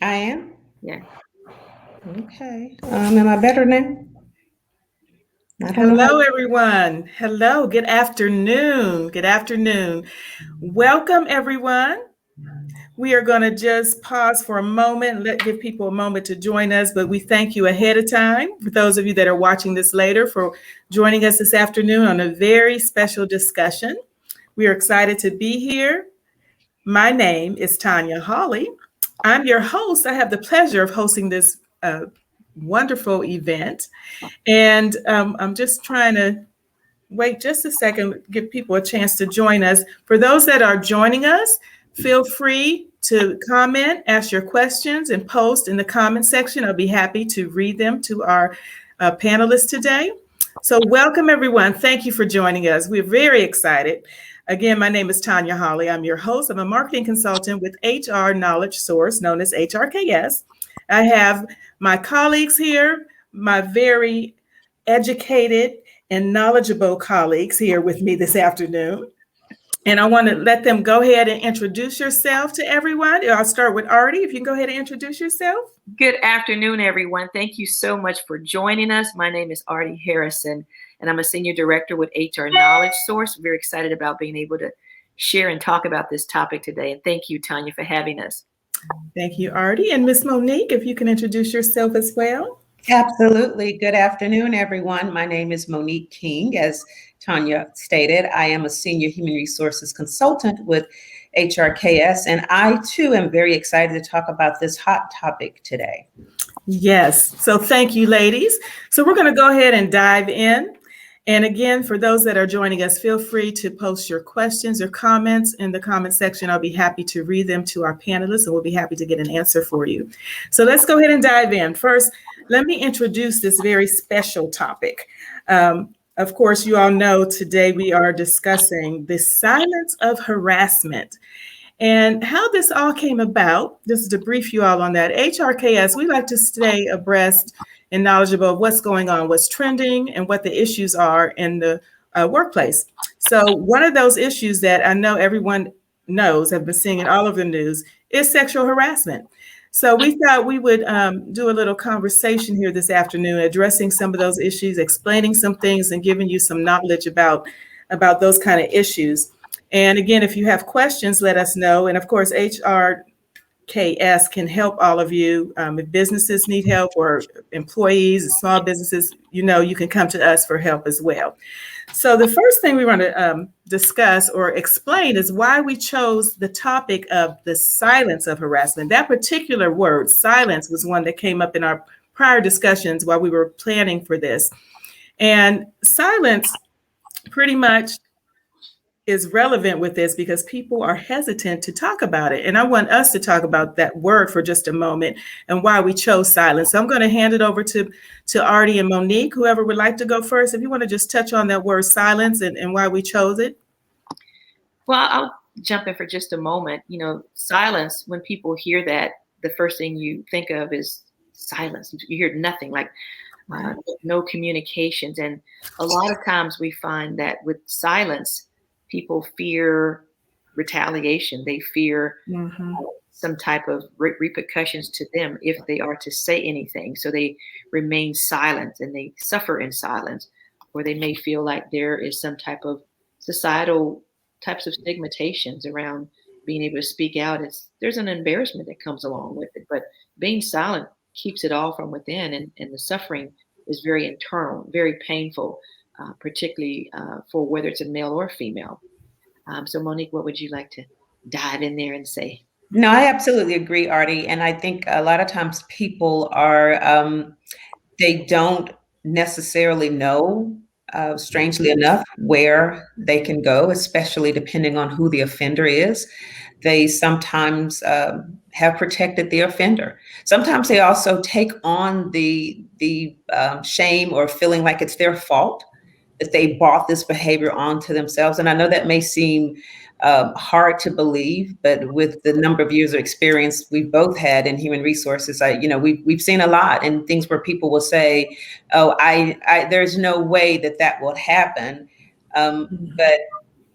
I am. Yeah. Okay. Am I better now? I don't know Hello, how. everyone. Hello. Good afternoon. Good afternoon. Welcome, everyone. We are going to just pause for a moment, give people a moment to join us, but we thank you ahead of time for those of you that are watching this later for joining us this afternoon on a very special discussion. We are excited to be here. My name is Tanya Hawley. I'm your host. I have the pleasure of hosting this wonderful event. And I'm just trying to wait just a second, give people a chance to join us. For those that are joining us, feel free to comment, ask your questions, and post in the comment section. I'll be happy to read them to our panelists today. So, welcome everyone. Thank you for joining us. We're very excited. Again, my name is Tanya Hawley. I'm your host. I'm a marketing consultant with HR Knowledge Source, known as HRKS. I have my colleagues here, my very educated and knowledgeable colleagues here with me this afternoon. And I want to let them go ahead and introduce yourself to everyone. I'll start with Artie. If you can go ahead and introduce yourself. Good afternoon, everyone. Thank you so much for joining us. My name is Artie Harrison, and I'm a senior director with HR Knowledge Source. We're excited about being able to share and talk about this topic today. And thank you, Tanya, for having us. Thank you, Artie. And Miss Monique, if you can introduce yourself as well. Absolutely. Good afternoon, everyone. My name is Monique King. As Tanya stated, I am a senior human resources consultant with HRKS, and I too am very excited to talk about this hot topic today. Yes. So thank you, ladies. So we're going to go ahead and dive in. And again, for those that are joining us, feel free to post your questions or comments in the comment section. I'll be happy to read them to our panelists and we'll be happy to get an answer for you. So let's go ahead and dive in. First, let me introduce this very special topic. Of course, you all know today we are discussing the silence of harassment. And how this all came about, just to brief you all on that, HRKS, we like to stay abreast and knowledgeable of what's going on, what's trending, and what the issues are in the workplace. So, one of those issues that I know everyone knows, have been seeing in all of the news, is sexual harassment. So, we thought we would do a little conversation here this afternoon, addressing some of those issues, explaining some things, and giving you some knowledge about those kind of issues. And again, if you have questions, let us know. And of course, HRKS can help all of you. If businesses need help or employees, small businesses, you can come to us for help as well. So the first thing we want to discuss or explain is why we chose the topic of the silence of harassment. That particular word, silence, was one that came up in our prior discussions while we were planning for this. And silence pretty much is relevant with this because people are hesitant to talk about it. And I want us to talk about that word for just a moment and why we chose silence. So I'm going to hand it over to Artie and Monique, whoever would like to go first. If you want to just touch on that word silence and why we chose it. Well, I'll jump in for just a moment. Silence, when people hear that, the first thing you think of is silence. You hear nothing, like no communications. And a lot of times we find that with silence, people fear retaliation. They fear some type of repercussions to them if they are to say anything. So they remain silent and they suffer in silence, or they may feel like there is some type of societal types of stigmatizations around being able to speak out. There's an embarrassment that comes along with it, but being silent keeps it all from within, and the suffering is very internal, very painful, particularly for whether it's a male or female. So Monique, what would you like to dive in there and say? No, I absolutely agree, Artie. And I think a lot of times people are, they don't necessarily know, strangely enough, where they can go, especially depending on who the offender is. They sometimes have protected the offender. Sometimes they also take on the shame or feeling like it's their fault that they brought this behavior onto themselves. And I know that may seem hard to believe, but with the number of years of experience we've both had in human resources, we've seen a lot, and things where people will say, "Oh, there's no way that will happen," but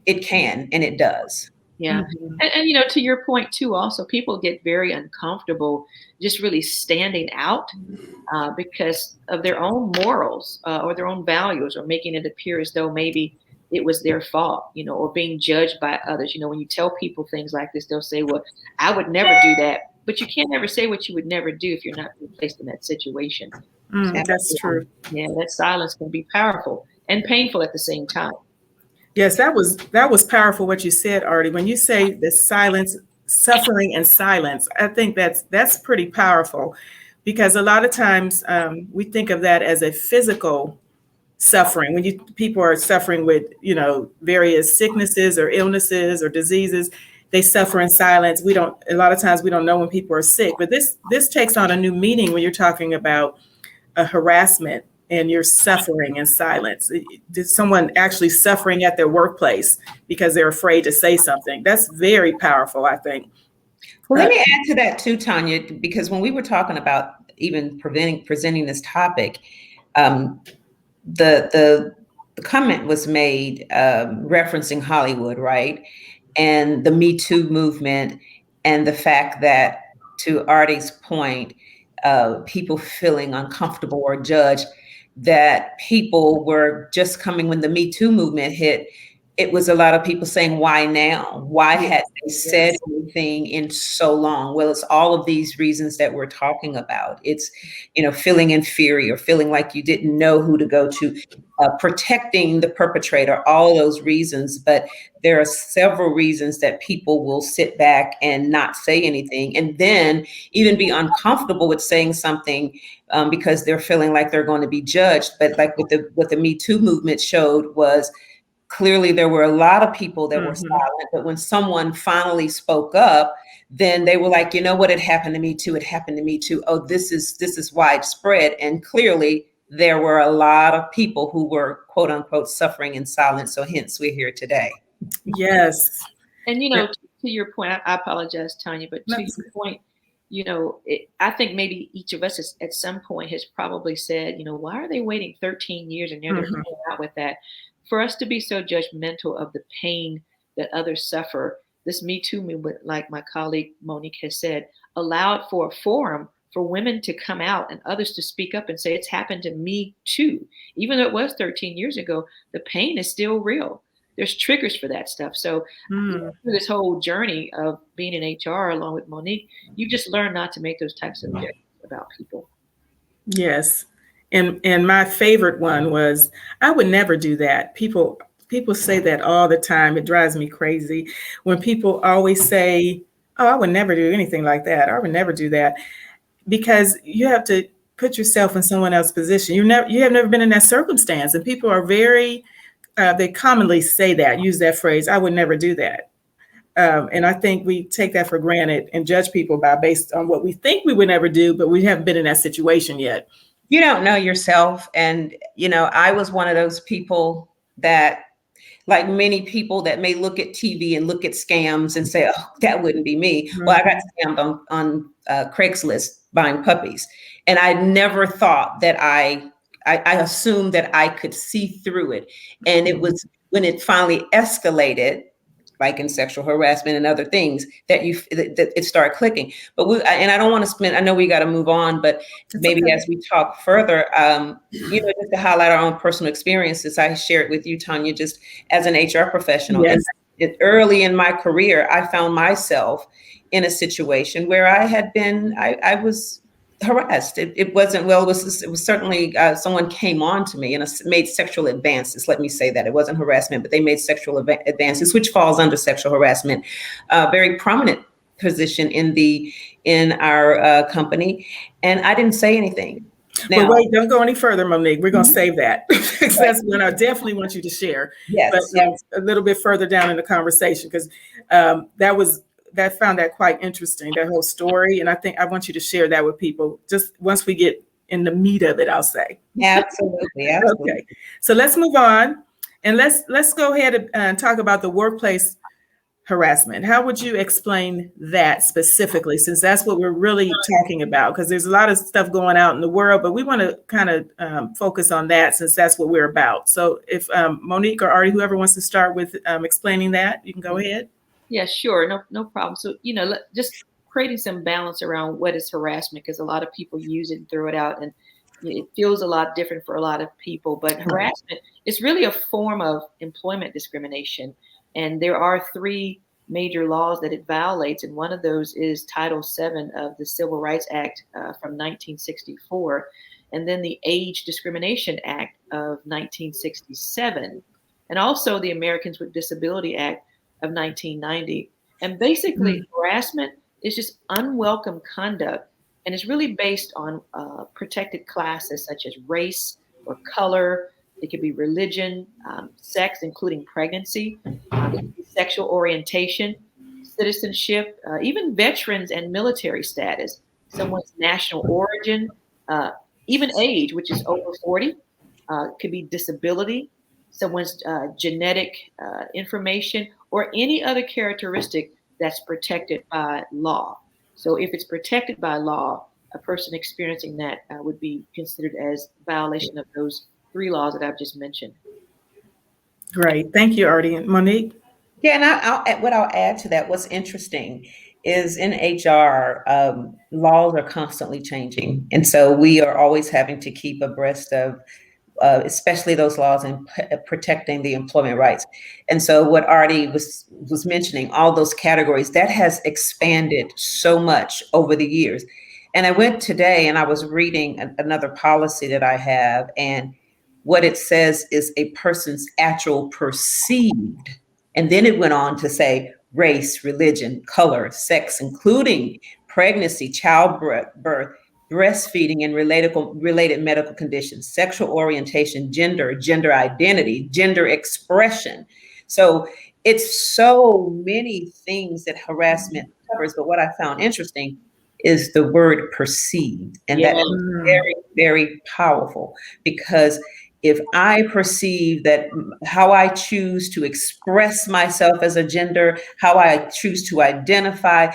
it can, and it does. Yeah. Mhm. And to your point too, also people get very uncomfortable just really standing out because of their own morals or their own values, or making it appear as though maybe it was their fault, or being judged by others. When you tell people things like this, they'll say, well, I would never do that. But you can't ever say what you would never do if you're not being placed in that situation. So, That's true. yeah, that silence can be powerful and painful at the same time. Yes, that was powerful what you said, Artie. When you say the silence, suffering and silence, I think that's pretty powerful, because a lot of times we think of that as a physical suffering. When people are suffering with various sicknesses or illnesses or diseases, they suffer in silence. A lot of times we don't know when people are sick, but this takes on a new meaning when you're talking about a harassment and you're suffering in silence. Is someone actually suffering at their workplace because they're afraid to say something? That's very powerful, I think. Well, let me add to that too, Tanya, because when we were talking about even presenting this topic, um, the comment was made referencing Hollywood, right? And the Me Too movement, and the fact that, to Artie's point, people feeling uncomfortable or judged, that people were just coming when the Me Too movement hit. It was a lot of people saying, why now? Why had they said anything in so long? Well, it's all of these reasons that we're talking about. It's, feeling inferior, feeling like you didn't know who to go to, protecting the perpetrator, all those reasons. But there are several reasons that people will sit back and not say anything, and then even be uncomfortable with saying something because they're feeling like they're going to be judged. But like what the Me Too movement showed was, clearly there were a lot of people that were silent, but when someone finally spoke up, then they were like, you know what, it happened to me too. It happened to me too. Oh, this is widespread. And clearly there were a lot of people who were, quote unquote, suffering in silence. So hence we're here today. Yes. And to your point, I apologize, Tanya, but to your point, I think maybe each of us at some point has probably said, why are they waiting 13 years and they're coming out with that? For us to be so judgmental of the pain that others suffer, this Me Too movement, like my colleague Monique has said, allowed for a forum for women to come out and others to speak up and say, it's happened to me too. Even though it was 13 years ago, the pain is still real. There's triggers for that stuff. So through this whole journey of being in HR along with Monique, you just learn not to make those types of judgments about people. Yes. And my favorite one was, I would never do that. People say that all the time. It drives me crazy when people always say, oh, I would never do anything like that. I would never do that. Because you have to put yourself in someone else's position. You have never been in that circumstance. And people are they commonly say that, use that phrase, I would never do that. And I think we take that for granted and judge people based on what we think we would never do, but we haven't been in that situation yet. You don't know yourself. And, I was one of those people that, like many people that may look at TV and look at scams and say, oh, that wouldn't be me. Well, I got scammed on Craigslist buying puppies. And I never thought that I assumed that I could see through it. And it was when it finally escalated, like in sexual harassment and other things, that it started clicking. But and I don't want to spend, I know we got to move on, but maybe as we talk further, just to highlight our own personal experiences, I shared with you, Tanya, just as an HR professional. Yes. And early in my career, I found myself in a situation where I was harassed. It wasn't, well, it was certainly someone came on to me and made sexual advances. Let me say that. It wasn't harassment, but they made sexual advances, which falls under sexual harassment. Very prominent position in our company. And I didn't say anything. Now, but wait, don't go any further, Monique. We're going to save that. That's one I definitely want you to share. Yes, but a little bit further down in the conversation, because that found that quite interesting, that whole story. And I think I want you to share that with people just once we get in the meat of it, I'll say. Absolutely. Okay. So let's move on and let's go ahead and talk about the workplace harassment. How would you explain that specifically, since that's what we're really talking about? Because there's a lot of stuff going out in the world, but we want to kind of focus on that since that's what we're about. So if Monique or Artie, whoever wants to start with explaining that, you can go ahead. Yeah, sure. No problem. So, just creating some balance around what is harassment, because a lot of people use it and throw it out, and it feels a lot different for a lot of people. But Right. harassment is really a form of employment discrimination. And there are three major laws that it violates. And one of those is Title VII of the Civil Rights Act from 1964, and then the Age Discrimination Act of 1967, and also the Americans with Disability Act of 1990. And basically, Mm. harassment is just unwelcome conduct. And it's really based on protected classes such as race or color. It could be religion, sex, including pregnancy, it could be sexual orientation, citizenship, even veterans and military status, someone's national origin, uh, even age, which is over 40, could be disability, someone's genetic information, or any other characteristic that's protected by law. So if it's protected by law, a person experiencing that would be considered as violation of those three laws that I've just mentioned. Great. Thank you, Artie. And Monique? Yeah, and what I'll add to that, what's interesting is in HR, laws are constantly changing. And so we are always having to keep abreast of especially those laws and protecting the employment rights. And so what Artie was mentioning, all those categories, that has expanded so much over the years. And I went today and I was reading another policy that I have, and what it says is a person's actual perceived. And then it went on to say race, religion, color, sex, including pregnancy, childbirth, breastfeeding and related medical conditions, sexual orientation, gender identity, gender expression. So it's so many things that harassment covers. But what I found interesting is the word perceived. And that Yeah. is very, very powerful, because if I perceive that how I choose to express myself as a gender, how I choose to identify,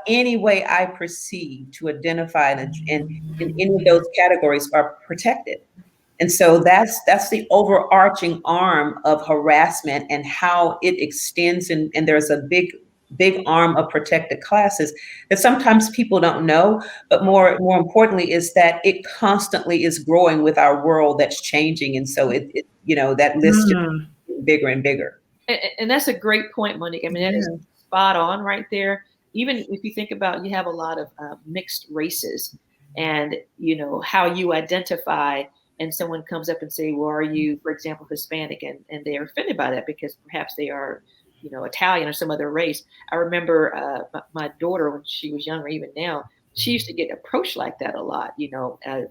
any way I perceive to identify in any of those categories are protected. And so that's the overarching arm of harassment and how it extends. And there's a big arm of protected classes that sometimes people don't know, but more importantly is that it constantly is growing with our world that's changing. And so that list just Mm. gets bigger and bigger. And that's a great point, Monique. I mean, that is Yeah. spot on right there. Even if you think about, you have a lot of mixed races, and how you identify, and someone comes up and say, well, are you, for example, Hispanic? And they are offended by that because perhaps they are, Italian or some other race. I remember my daughter, when she was younger, even now, she used to get approached like that a lot,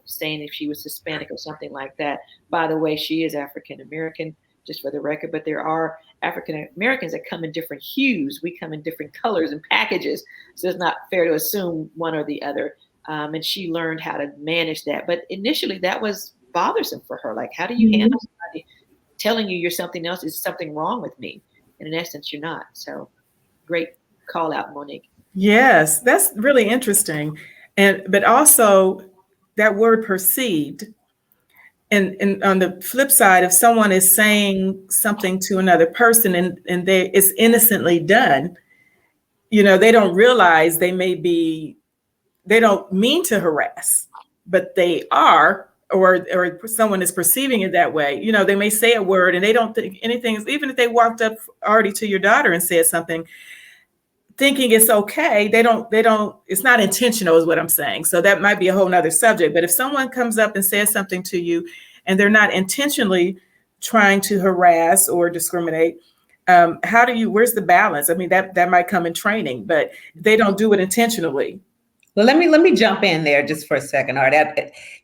saying if she was Hispanic or something like that. By the way, she is African American, just for the record, but there are African Americans that come in different hues. We come in different colors and packages. So it's not fair to assume one or the other. And she learned how to manage that. But initially, that was bothersome for her. Like, how do you handle somebody telling you you're something else? Is something wrong with me? And in essence, you're not. So great call out, Monique. Yes, that's really interesting. But also that word perceived. And on the flip side, if someone is saying something to another person and it's innocently done, they don't realize they don't mean to harass, but they are, or someone is perceiving it that way. They may say a word and they don't think anything, even if they walked up already to your daughter and said something, thinking it's okay, they don't, it's not intentional is what I'm saying. So that might be a whole nother subject. But if someone comes up and says something to you and they're not intentionally trying to harass or discriminate, where's the balance? I mean, that might come in training, but they don't do it intentionally. Well, let me jump in there just for a second, Art,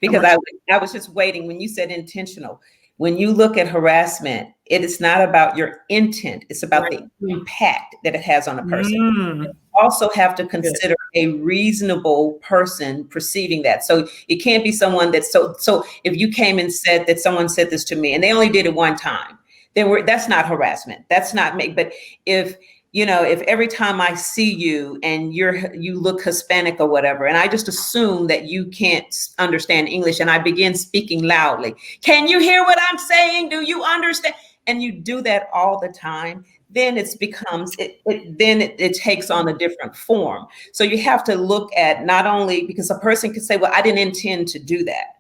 because I was just waiting when you said intentional. When you look at harassment, it is not about your intent; it's about the impact that it has on a person. You also have to consider a reasonable person perceiving that. So it can't be someone that's so. If you came and said that someone said this to me and they only did it one time, that's not harassment. That's not me. But if every time I see you and you look Hispanic or whatever, and I just assume that you can't understand English and I begin speaking loudly, can you hear what I'm saying? Do you understand? And you do that all the time, then it takes on a different form. So you have to look at not only, because a person could say, well, I didn't intend to do that.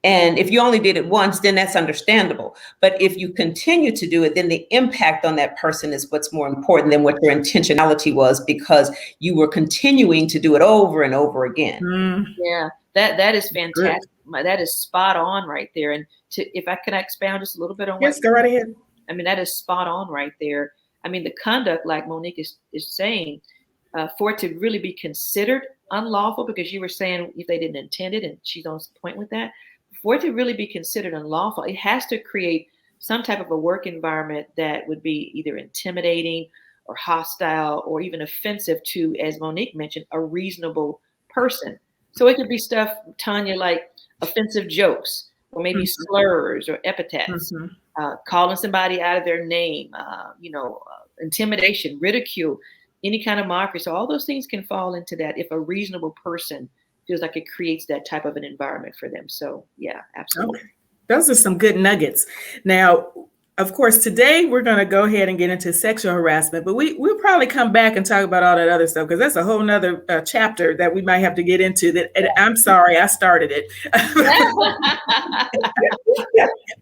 And if you only did it once, then that's understandable. But if you continue to do it, then the impact on that person is what's more important than what your intentionality was, because you were continuing to do it over and over again. Yeah, that is fantastic. That is spot on right there. And if I can expound just a little bit on yes, go right ahead. I mean, that is spot on right there. I mean, the conduct, like Monique is saying, for it to really be considered unlawful, because you were saying if they didn't intend it, and she's on point with that, for it to really be considered unlawful, it has to create some type of a work environment that would be either intimidating or hostile or even offensive to, as Monique mentioned, a reasonable person. So it could be stuff, Tanya, like offensive jokes or maybe slurs or epithets, calling somebody out of their name, intimidation, ridicule, any kind of mockery. So all those things can fall into that if a reasonable person feels like it creates that type of an environment for them. So yeah, absolutely. Okay. Those are some good nuggets. Now, of course, today we're going to go ahead and get into sexual harassment, but we'll probably come back and talk about all that other stuff, because that's a whole nother chapter that we might have to get into. That, and I'm sorry, I started it.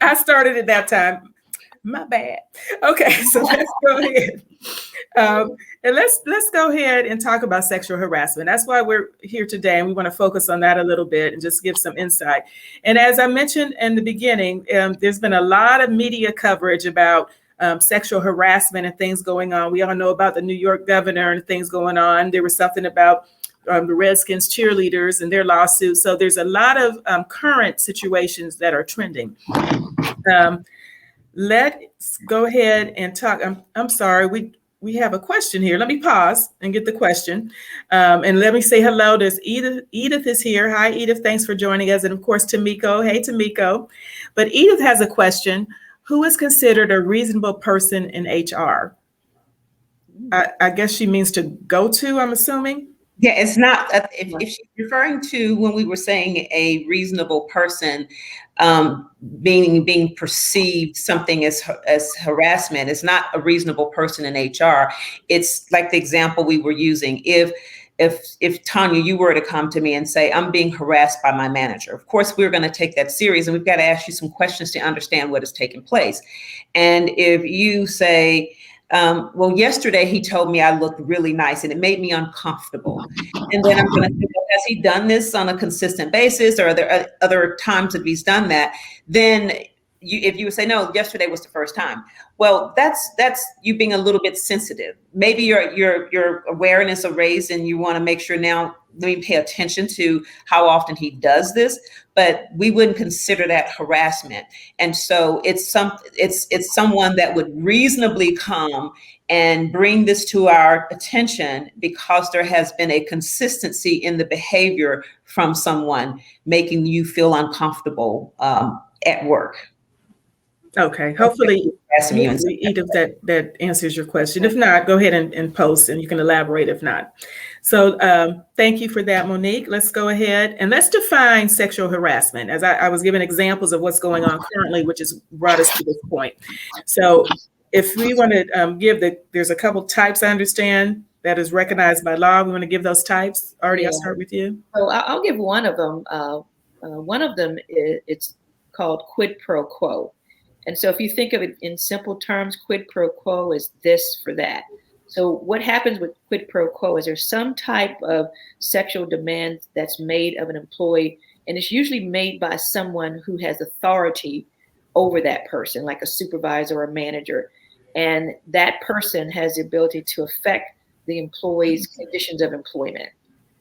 I started it that time. My bad. Okay, so let's go ahead. And let's go ahead and talk about sexual harassment. That's why we're here today, and we want to focus on that a little bit and just give some insight. And as I mentioned in the beginning, there's been a lot of media coverage about sexual harassment and things going on. We all know about the New York governor and things going on. There was something about the Redskins cheerleaders and their lawsuits. So there's a lot of current situations that are trending. Let's go ahead and talk. I'm sorry, we have a question here. Let me pause and get the question. And let me say hello. There's Edith. Edith is here. Hi, Edith. Thanks for joining us. And of course, Tamiko. Hey, Tamiko. But Edith has a question. Who is considered a reasonable person in HR? I guess she means to go to, I'm assuming. Yeah, it's not, if she's referring to when we were saying a reasonable person being perceived something as harassment, it's not a reasonable person in HR. It's like the example we were using. If Tanya, you were to come to me and say, I'm being harassed by my manager, of course, we're going to take that serious, and we've got to ask you some questions to understand what has taken place. And if you say, well, yesterday he told me I looked really nice and it made me uncomfortable. And then I'm going to say, well, has he done this on a consistent basis, or are there other times that he's done that? Then if you would say, no, yesterday was the first time. Well, that's you being a little bit sensitive. Maybe your awareness is raised and you want to make sure now, let me pay attention to how often he does this, but we wouldn't consider that harassment. And so it's someone that would reasonably come and bring this to our attention because there has been a consistency in the behavior from someone making you feel uncomfortable at work. Okay, hopefully Edith, that answers your question. If not, go ahead and post and you can elaborate if not. So thank you for that, Monique. Let's go ahead and let's define sexual harassment, as I was giving examples of what's going on currently, which has brought us to this point. So if we want to there's a couple types I understand that is recognized by law. We want to give those types. Artie, I'll start with you. So I'll give one of them. One of them, it's called quid pro quo. And so if you think of it in simple terms, quid pro quo is this for that. So what happens with quid pro quo is there's some type of sexual demand that's made of an employee, and it's usually made by someone who has authority over that person, like a supervisor or a manager. And that person has the ability to affect the employee's conditions of employment.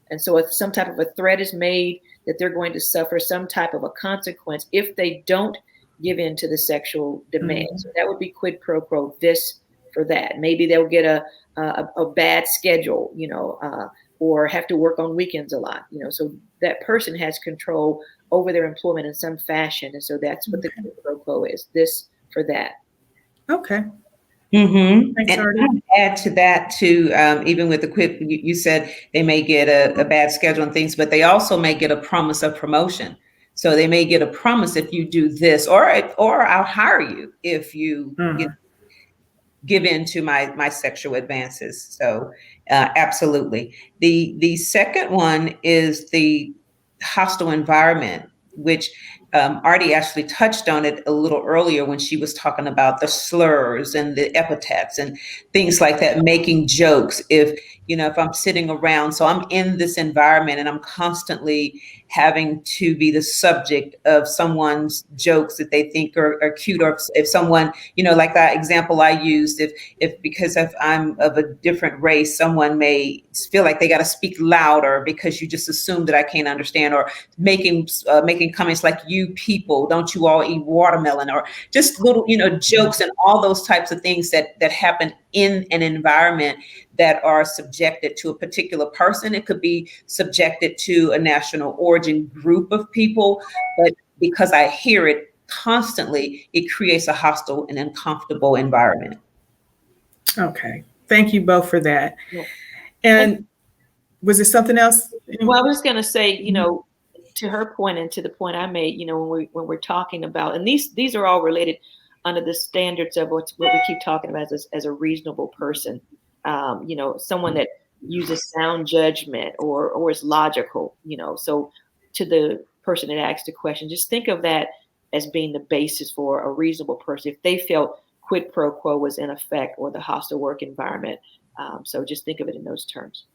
And so if some type of a threat is made that they're going to suffer some type of a consequence if they don't give in to the sexual demand. So that would be quid pro quo, this for that. Maybe they'll get a bad schedule, or have to work on weekends a lot, so that person has control over their employment in some fashion. And so that's what the quid pro quo is, this for that. Okay. Mm-hmm. Thanks, and I'll add to that too, even with the quid, you said they may get a bad schedule and things, but they also may get a promise of promotion. So they may get a promise if you do this, or I'll hire you if you. give in to my sexual advances. So absolutely. The second one is the hostile environment, which Artie actually touched on it a little earlier when she was talking about the slurs and the epithets and things like that, making jokes. If I'm sitting around, so I'm in this environment and I'm constantly having to be the subject of someone's jokes that they think are cute, or if someone, like that example I used, if I'm of a different race, someone may feel like they got to speak louder because you just assume that I can't understand, or making comments like, "You people, don't you all eat watermelon?" or just little, jokes and all those types of things that happen in an environment that are subjected to a particular person. It could be subjected to a national origin group of people, but because I hear it constantly, it creates a hostile and uncomfortable environment. Okay. Thank you both for that. Yeah. And was there something else? Well, I was going to say, to her point and to the point I made, when we're talking about, and these are all related under the standards of what we keep talking about as a reasonable person, someone that uses sound judgment or is logical, so to the person that asked the question, just think of that as being the basis for a reasonable person if they felt quid pro quo was in effect, or the hostile work environment. So just think of it in those terms.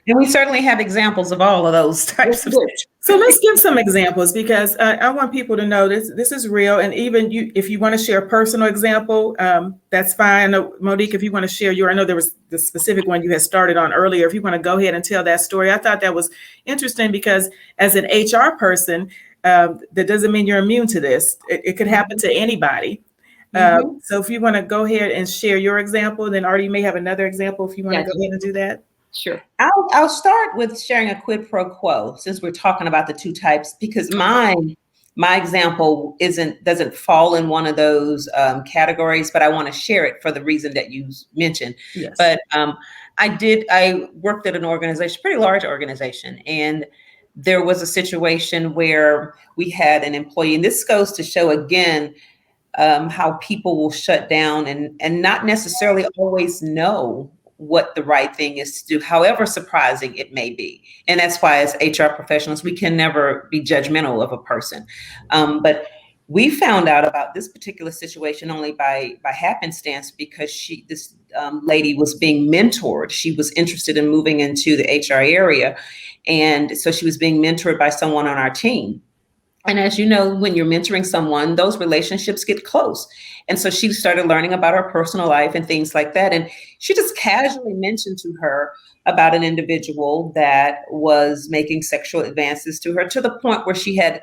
And we certainly have examples of all of those types of situations. So let's give some examples, because I want people to know this is real. And even if you want to share a personal example, that's fine. I know, Monique, if you want to share I know there was the specific one you had started on earlier. If you want to go ahead and tell that story, I thought that was interesting, because as an HR person, that doesn't mean you're immune to this. It could happen to anybody. So if you want to go ahead and share your example, then Artie, you may have another example if you want to go ahead and do that. Sure. I'll start with sharing a quid pro quo, since we're talking about the two types, because my example doesn't fall in one of those categories, but I want to share it for the reason that you mentioned. Yes. But I worked at an organization, pretty large organization, and there was a situation where we had an employee, and this goes to show again how people will shut down and not necessarily always know what the right thing is to do, however surprising it may be. And that's why, as HR professionals, we can never be judgmental of a person. But we found out about this particular situation only by happenstance, because this lady was being mentored. She was interested in moving into the HR area. And so she was being mentored by someone on our team. And as you know, when you're mentoring someone, those relationships get close. And so she started learning about her personal life and things like that. And she just casually mentioned to her about an individual that was making sexual advances to her, to the point where she had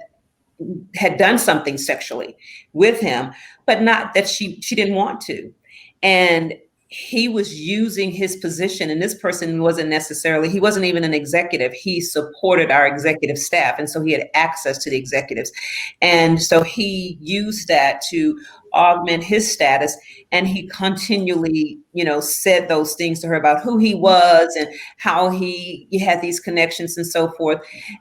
done something sexually with him, but not that she didn't want to. And he was using his position, and this person he wasn't even an executive. He supported our executive staff. And so he had access to the executives. And so he used that to augment his status. And he continually, said those things to her about who he was and how he had these connections and so forth.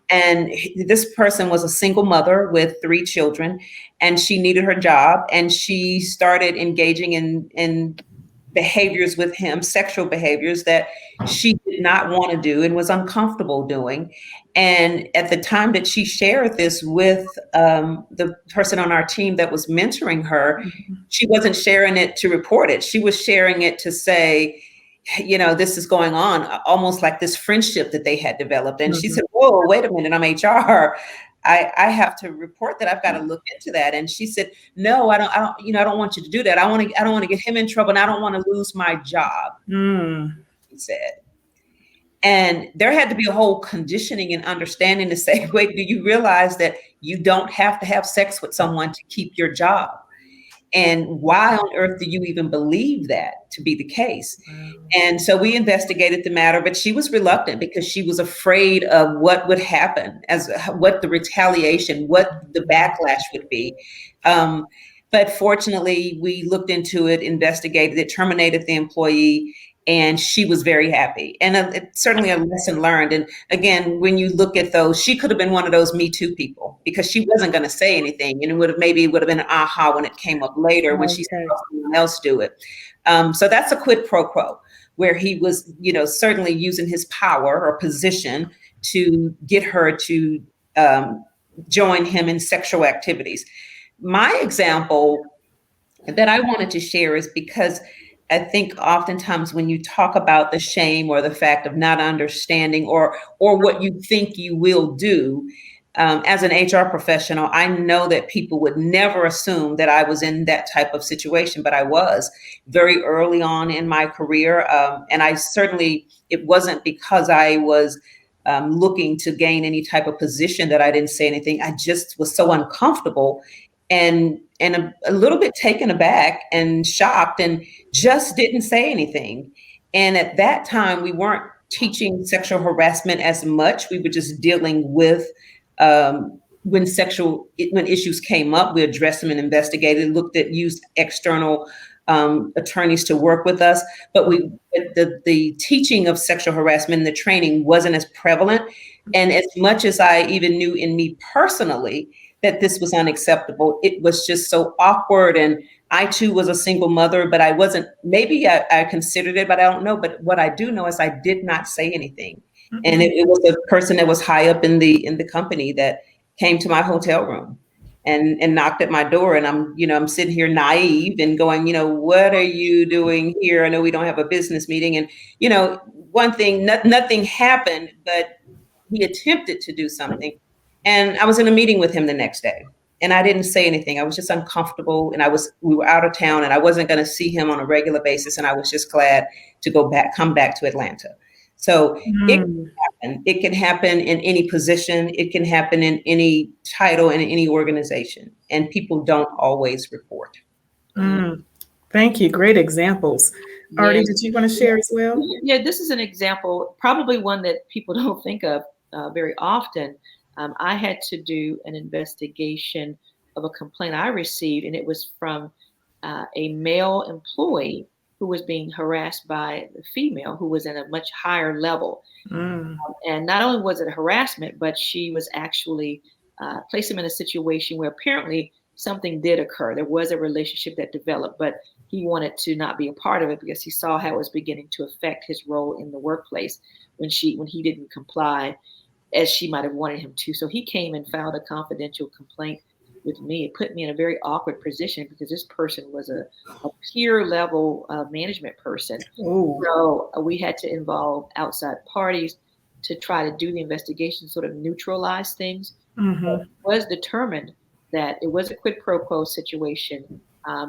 And this person was a single mother with 3 children, and she needed her job. And she started engaging in behaviors with him, sexual behaviors that she did not want to do and was uncomfortable doing. And at the time that she shared this with the person on our team that was mentoring her, she wasn't sharing it to report it. She was sharing it to say, this is going on, almost like this friendship that they had developed. And she said, "Whoa, wait a minute, I'm HR. I have to report that. I've got to look into that." And she said, "No, I don't want you to do that. I don't want to get him in trouble, and I don't want to lose my job." She said. And there had to be a whole conditioning and understanding to say, wait, do you realize that you don't have to have sex with someone to keep your job? And why on earth do you even believe that to be the case? And so we investigated the matter, but she was reluctant because she was afraid of what would happen, what the retaliation, what the backlash would be. But fortunately, we looked into it, investigated it, terminated the employee, And she was very happy. And it's certainly a lesson learned. And again, when you look at those, she could have been one of those Me Too people because she wasn't going to say anything. And it would have been an aha when it came up later when she saw someone else do it. So that's a quid pro quo where he was, certainly using his power or position to get her to join him in sexual activities. My example that I wanted to share is because I think oftentimes when you talk about the shame or the fact of not understanding or what you think you will do, as an HR professional, I know that people would never assume that I was in that type of situation, but I was very early on in my career. And it wasn't because I was looking to gain any type of position that I didn't say anything. I just was so uncomfortable and a little bit taken aback and shocked and just didn't say anything. And at that time, we weren't teaching sexual harassment as much. We were just dealing with when issues came up, we addressed them and investigated, used external attorneys to work with us. But the teaching of sexual harassment and the training wasn't as prevalent. And as much as I even knew in me personally that this was unacceptable, it was just so awkward. And I too was a single mother, but I wasn't, maybe I considered it, but I don't know. But what I do know is I did not say anything. Mm-hmm. And it was a person that was high up in the company that came to my hotel room and knocked at my door. And I'm sitting here naive and going, what are you doing here? I know we don't have a business meeting. And, one thing, nothing happened, but he attempted to do something. And I was in a meeting with him the next day and I didn't say anything. I was just uncomfortable and we were out of town and I wasn't going to see him on a regular basis. And I was just glad to come back to Atlanta. So it can happen in any position. It can happen in any title in any organization, and people don't always report. Thank you. Great examples. Artie, did you want to share as well? Yeah, this is an example, probably one that people don't think of very often. I had to do an investigation of a complaint I received, and it was from a male employee who was being harassed by the female who was in a much higher level. And not only was it a harassment, but she was actually placed him in a situation where apparently something did occur. There was a relationship that developed, but he wanted to not be a part of it because he saw how it was beginning to affect his role in the workplace when he didn't comply as she might have wanted him to. So he came and filed a confidential complaint with me. It put me in a very awkward position because this person was a peer level management person. Ooh. So we had to involve outside parties to try to do the investigation, sort of neutralize things. It was determined that it was a quid pro quo situation.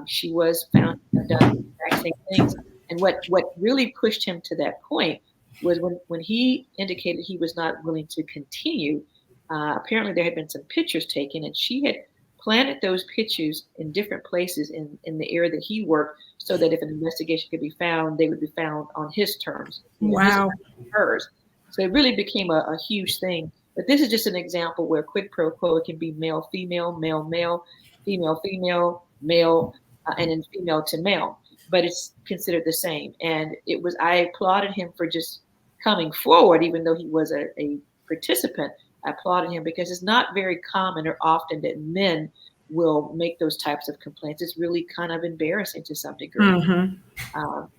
She was found to have done the exact same things. And what really pushed him to that point was when he indicated he was not willing to continue. Apparently there had been some pictures taken and she had planted those pictures in different places in the area that he worked so that if an investigation could be found, they would be found on his terms. Wow. Hers. So it really became a huge thing. But this is just an example where quid pro quo, it can be male, female, male, male, female, female, male, and then female to male. But it's considered the same. And I applauded him for just coming forward, even though he was a participant. I applauded him because it's not very common or often that men will make those types of complaints. It's really kind of embarrassing to some degree.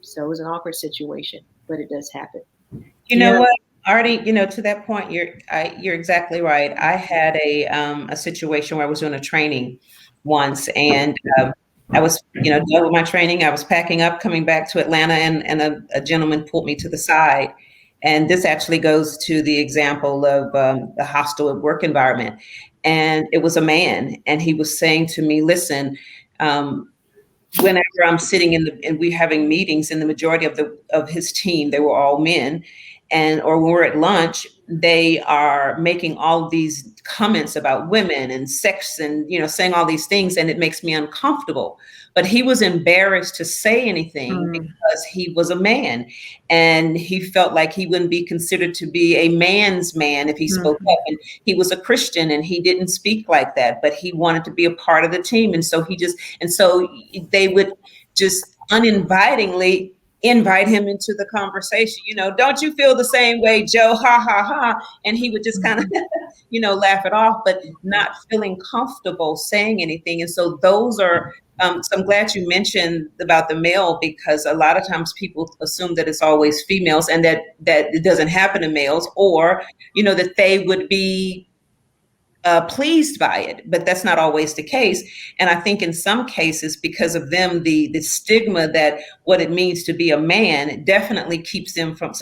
So it was an awkward situation, but it does happen. You know what, Artie, to that point, you're exactly right. I had a situation where I was doing a training once and I was, done with my training. I was packing up, coming back to Atlanta and a gentleman pulled me to the side. And this actually goes to the example of the hostile work environment. And it was a man. And he was saying to me, listen, whenever I'm sitting and we're having meetings, and the majority of his team, they were all men, or when we're at lunch, they are making all these comments about women and sex and, saying all these things. And it makes me uncomfortable. But he was embarrassed to say anything because he was a man and he felt like he wouldn't be considered to be a man's man if he spoke up. And he was a Christian and he didn't speak like that, but he wanted to be a part of the team. And so so they would just uninvitingly invite him into the conversation. Don't you feel the same way, Joe? Ha ha ha. And he would just kind of, laugh it off, but not feeling comfortable saying anything. And so those are, so I'm glad you mentioned about the male, because a lot of times people assume that it's always females and that it doesn't happen to males, or, that they would be pleased by it, but that's not always the case. And I think in some cases, because of them, the stigma that what it means to be a man definitely keeps them from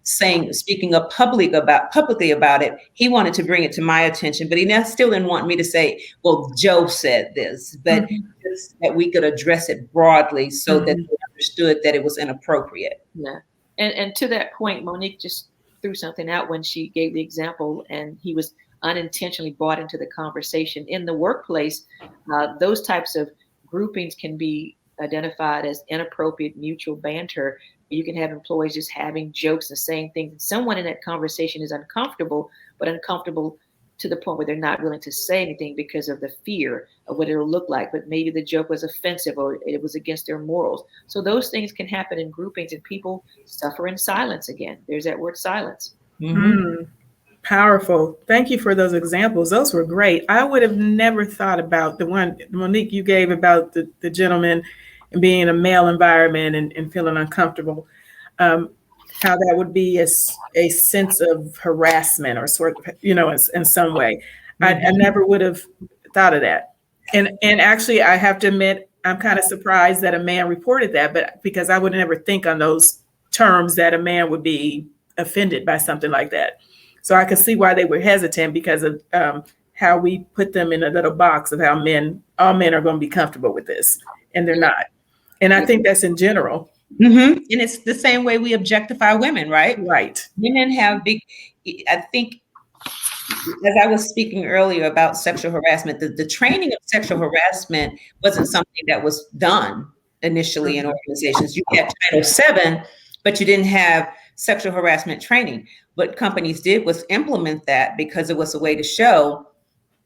speaking up publicly about it. He wanted to bring it to my attention, but he still didn't want me to say, well, Joe said this, but just that we could address it broadly so that they understood that it was inappropriate. Yeah. And to that point, Monique just threw something out when she gave the example, and he was unintentionally brought into the conversation in the workplace. Those types of groupings can be identified as inappropriate mutual banter. You can have employees just having jokes and saying things. Someone in that conversation is uncomfortable, but uncomfortable to the point where they're not willing to say anything because of the fear of what it'll look like. But maybe the joke was offensive or it was against their morals. So those things can happen in groupings, and people suffer in silence again. There's that word, silence. Powerful. Thank you for those examples. Those were great. I would have never thought about the one, Monique, you gave about the gentleman and being in a male environment and feeling uncomfortable. How that would be a sense of harassment or sort of, in some way. I never would have thought of that. And actually, I have to admit, I'm kind of surprised that a man reported that, but because I would never think on those terms that a man would be offended by something like that. So I could see why they were hesitant, because of how we put them in a little box of how all men are going to be comfortable with this, and they're not. And I think that's in general. And it's the same way we objectify women, right? Right. Women have I think, as I was speaking earlier about sexual harassment, the training of sexual harassment wasn't something that was done initially in organizations. You had Title VII, but you didn't have sexual harassment training. What companies did was implement that, because it was a way to show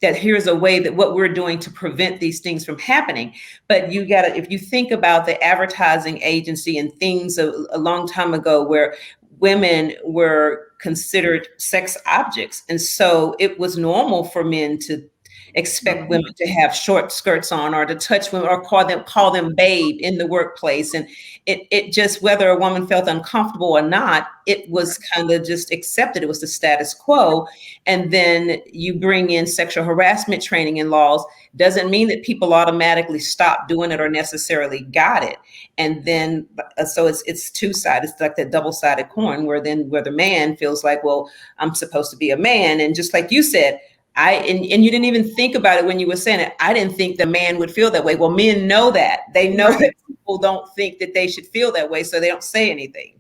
that here's a way that what we're doing to prevent these things from happening. But if you think about the advertising agency and things a long time ago where women were considered sex objects. And so it was normal for men to expect women to have short skirts on, or to touch women, or call them babe in the workplace. And it just, whether a woman felt uncomfortable or not, it was kind of just accepted. It was the status quo. And then you bring in sexual harassment training and laws, doesn't mean that people automatically stop doing it or necessarily got it. And then, so it's two-sided. It's like that double-sided coin, where the man feels like, well, I'm supposed to be a man. And just like you said, and you didn't even think about it when you were saying it. I didn't think the man would feel that way. Well, men know that. They know that people don't think that they should feel that way, so they don't say anything.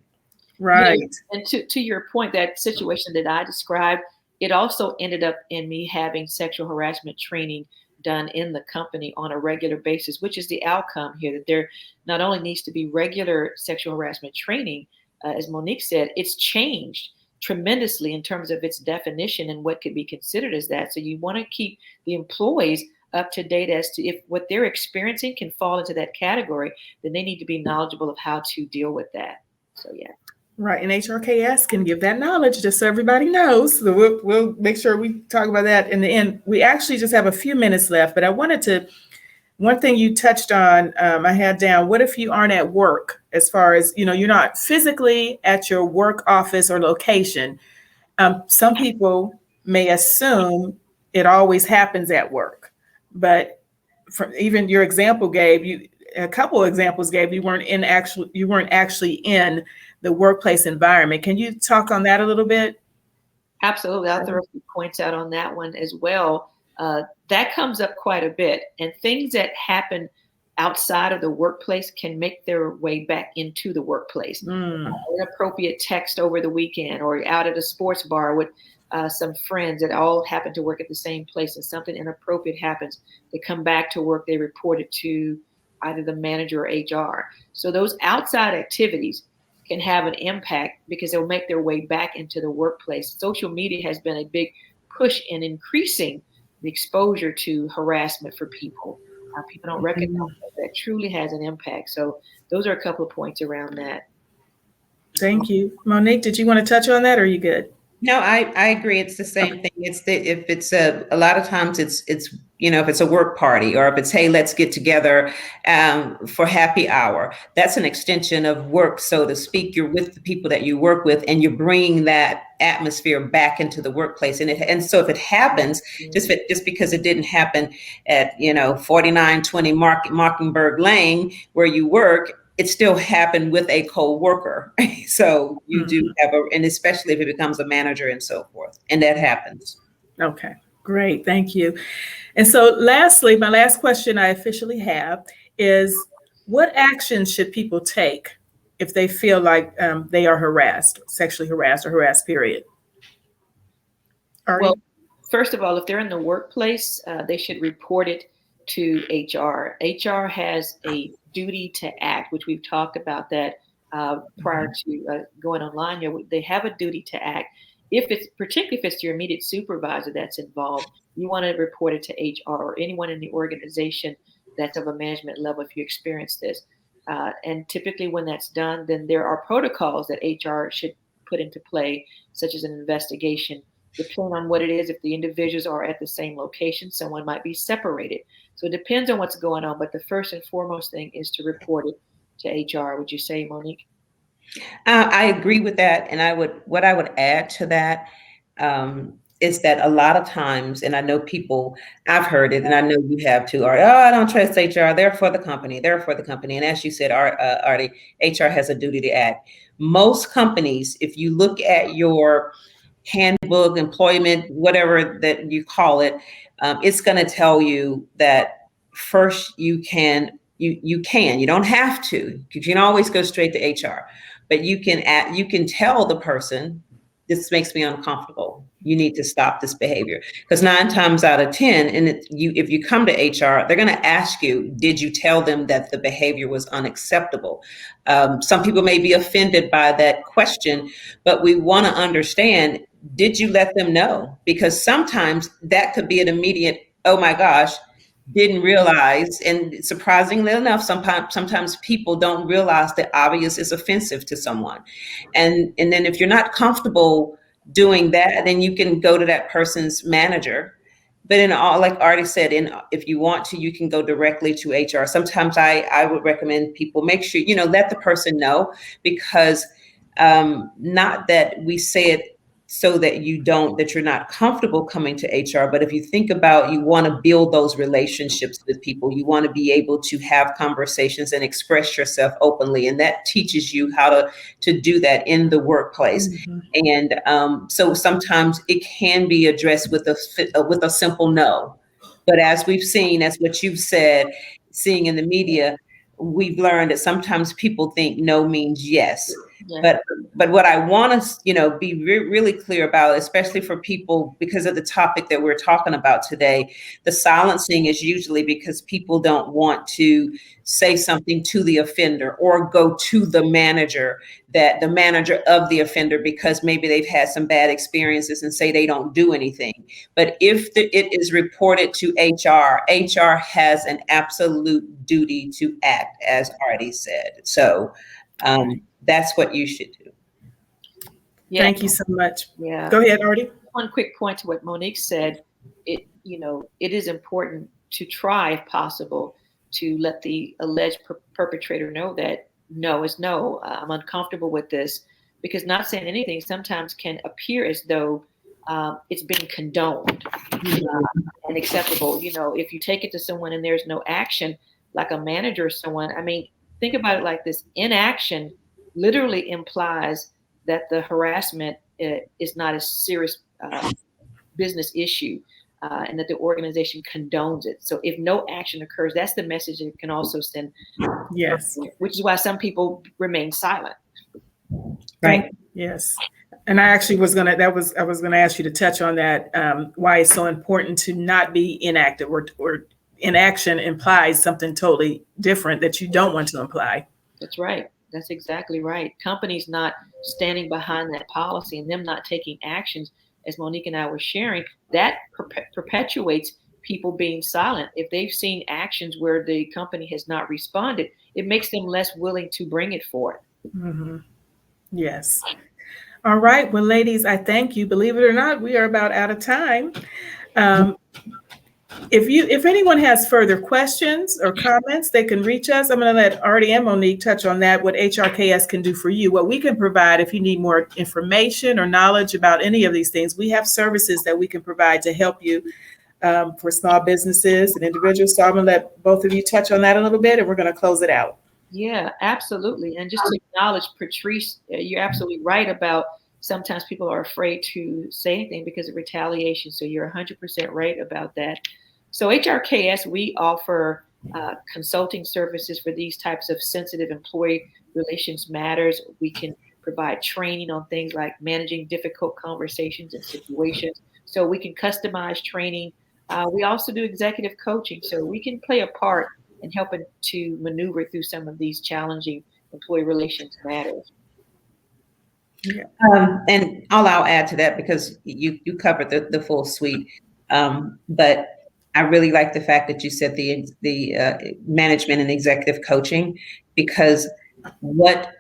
Right. And to your point, that situation that I described, it also ended up in me having sexual harassment training done in the company on a regular basis, which is the outcome here, that there not only needs to be regular sexual harassment training, as Monique said, it's changed tremendously in terms of its definition and what could be considered as that. So you want to keep the employees up to date as to if what they're experiencing can fall into that category, then they need to be knowledgeable of how to deal with that. So, yeah. Right. And HRKS can give that knowledge, just so everybody knows. So we'll make sure we talk about that in the end. We actually just have a few minutes left, but I wanted to, one thing you touched on, I had down, what if you aren't at work? As far as, you're not physically at your work office or location. Some people may assume it always happens at work, but from even your example a couple of examples gave, you weren't actually in the workplace environment. Can you talk on that a little bit? Absolutely. I'll throw a few points out on that one as well. That comes up quite a bit, and things that happen outside of the workplace can make their way back into the workplace. Inappropriate text over the weekend, or out at a sports bar with some friends that all happen to work at the same place, and something inappropriate happens. They come back to work, they report it to either the manager or HR. So those outside activities can have an impact because they'll make their way back into the workplace. Social media has been a big push in increasing the exposure to harassment for people. People don't recognize that truly has an impact. So those are a couple of points around that. Thank you. Monique, did you want to touch on that, or are you good? No, I agree. It's the same thing. It's that if it's a lot of times it's if it's a work party, or if it's, hey, let's get together for happy hour, that's an extension of work, so to speak. You're with the people that you work with, and you're bringing that atmosphere back into the workplace. And so if it happens, just because it didn't happen at 4920 Mockingbird Lane where you work, it still happened with a co-worker. So you do have and especially if it becomes a manager and so forth, and that happens. Okay, great. Thank you. And so lastly, my last question I officially have is, what actions should people take if they feel like they are harassed, sexually harassed or harassed, period? Artie? Well, first of all, if they're in the workplace, they should report it to HR. HR has a duty to act, which we've talked about that prior to going online here. They have a duty to act. Particularly if it's your immediate supervisor that's involved, you want to report it to HR or anyone in the organization that's of a management level if you experience this. And typically when that's done, then there are protocols that HR should put into play, such as an investigation. Depending on what it is, if the individuals are at the same location, someone might be separated. So it depends on what's going on. But the first and foremost thing is to report it to HR. Would you say, Monique? I agree with that. And what I would add to that is that a lot of times, and I know people, I've heard it, and I know you have too, Artie, I don't trust HR. They're for the company. They're for the company. And as you said, Artie, HR has a duty to act. Most companies, if you look at your handbook, employment, whatever that you call it, it's going to tell you that first you don't have to, because you can always go straight to HR, but you can tell the person, this makes me uncomfortable. You need to stop this behavior. Because 9 times out of 10, if you come to HR, they're going to ask you, did you tell them that the behavior was unacceptable? Some people may be offended by that question, but we want to understand, did you let them know? Because sometimes that could be an immediate, oh my gosh, didn't realize. And surprisingly enough, sometimes people don't realize the obvious is offensive to someone. And then if you're not comfortable doing that, then you can go to that person's manager. But in all, like Artie said, if you want to, you can go directly to HR. Sometimes I would recommend people make sure, let the person know, because not that we say it so that you're not comfortable coming to HR. But if you think about, you want to build those relationships with people, you want to be able to have conversations and express yourself openly. And that teaches you how to do that in the workplace. And so sometimes it can be addressed with a simple no. But as we've seen, as what you've said, seeing in the media, we've learned that sometimes people think no means yes. Yeah. But what I want to, be really clear about, especially for people, because of the topic that we're talking about today, the silencing is usually because people don't want to say something to the offender or go to the manager of the offender, because maybe they've had some bad experiences and say they don't do anything. But if it is reported to HR has an absolute duty to act, as Artie said. So that's what you should do. Yeah. Thank you so much. Yeah. Go ahead, Artie. One quick point to what Monique said. It is important to try, if possible, to let the alleged perpetrator know that no is no. I'm uncomfortable with this, because not saying anything sometimes can appear as though it's been condoned and acceptable. If you take it to someone and there's no action, like a manager or someone, think about it like this: inaction literally implies that the harassment is not a serious business issue, and that the organization condones it. So if no action occurs, that's the message it can also send. Yes. Which is why some people remain silent. Right. Yes. And I actually was going to ask you to touch on that, why it's so important to not be inactive, or inaction implies something totally different that you don't want to imply. That's right. That's exactly right. Companies not standing behind that policy and them not taking actions, as Monique and I were sharing, that perpetuates people being silent. If they've seen actions where the company has not responded, it makes them less willing to bring it forward. Mm-hmm. Yes. All right. Well, ladies, I thank you. Believe it or not, we are about out of time. If anyone has further questions or comments, they can reach us. I'm going to let Artie and Monique touch on that, what HRKS can do for you, what we can provide if you need more information or knowledge about any of these things. We have services that we can provide to help you for small businesses and individuals. So I'm going to let both of you touch on that a little bit, and we're going to close it out. Yeah, absolutely. And just to acknowledge, Patrice, you're absolutely right about sometimes people are afraid to say anything because of retaliation. So you're 100% right about that. So HRKS, we offer consulting services for these types of sensitive employee relations matters. We can provide training on things like managing difficult conversations and situations. So we can customize training. We also do executive coaching. So we can play a part in helping to maneuver through some of these challenging employee relations matters. Yeah. And I'll add to that because you covered the full suite. But I really like the fact that you said the management and executive coaching, because what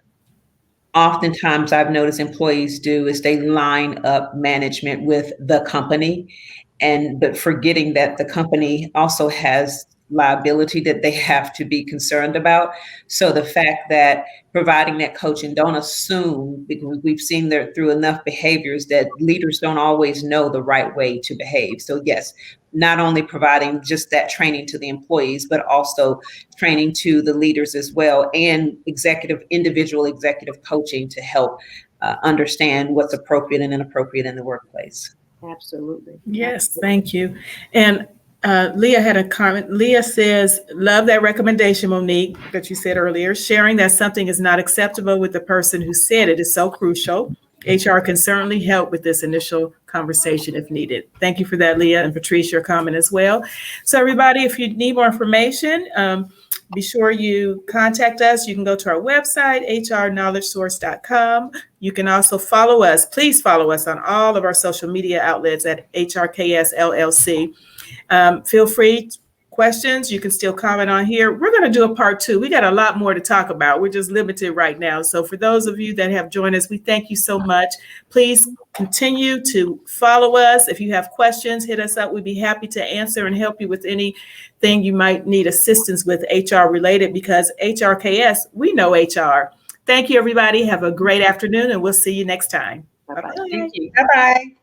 oftentimes I've noticed employees do is they line up management with the company, but forgetting that the company also has liability that they have to be concerned about. So the fact that providing that coaching, don't assume, because we've seen there through enough behaviors that leaders don't always know the right way to behave. So yes, not only providing just that training to the employees, but also training to the leaders as well, and individual executive coaching to help understand what's appropriate and inappropriate in the workplace. Absolutely. Yes, thank you. And Leah had a comment. Leah says, love that recommendation, Monique, that you said earlier. Sharing that something is not acceptable with the person who said it is so crucial. HR can certainly help with this initial conversation if needed. Thank you for that, Leah, and Patrice, your comment as well. So everybody, if you need more information, be sure you contact us. You can go to our website, hrknowledgesource.com. You can also follow us. Please follow us on all of our social media outlets at HRKS LLC. Feel free. Questions, you can still comment on here. We're going to do a part 2. We got a lot more to talk about. We're just limited right now. So for those of you that have joined us, we thank you so much. Please continue to follow us. If you have questions, hit us up. We'd be happy to answer and help you with anything you might need assistance with HR related, because HRKS, we know HR. Thank you, everybody. Have a great afternoon, and we'll see you next time. Bye-bye. Bye-bye. Thank you. Bye-bye.